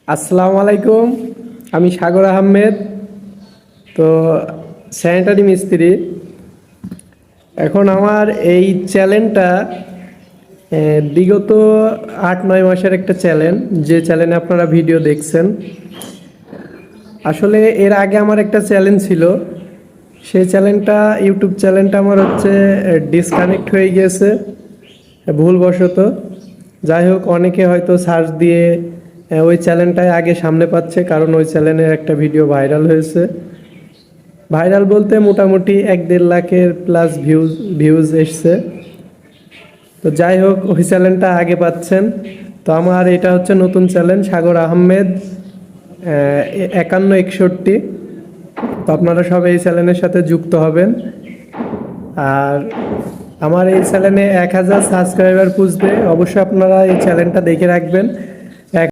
আসসালামু আলাইকুম। আমি সাগর আহমেদ। তো স্যানিটারি মিস্ত্রি। এখন আমার এই চ্যালেঞ্জটা বিগত ৮-৯ মাসের একটা চ্যালেঞ্জ, যে চ্যালেঞ্জে আপনারা ভিডিও দেখছেন। আসলে এর আগে আমার একটা চ্যালেঞ্জ ছিল, সেই চ্যালেঞ্জটা ইউটিউব চ্যানেলটা আমার ডিসকানেক্ট হয়ে গিয়েছে ভুলবশত। যাই হোক, অনেকে হয়তো সার্চ দিয়ে ওই চ্যানেলটাই আগে সামনে পাচ্ছে, কারণ ওই চ্যানেলের একটা ভিডিও ভাইরাল হয়েছে। ভাইরাল বলতে মোটামুটি ১-১.৫ লাখের প্লাস ভিউজ এসছে। তো যাই হোক, ওই চ্যানেলটা আগে পাচ্ছেন। তো আমার এটা হচ্ছে নতুন চ্যানেল সাগর আহমেদ ৫১৬১। তো আপনারা সবাই এই চ্যানেলের সাথে যুক্ত হবেন। আর আমার এই চ্যানেলে ১,০০০ সাবস্ক্রাইবার পুষবে, অবশ্যই আপনারা এই চ্যানেলটা দেখে রাখবেন।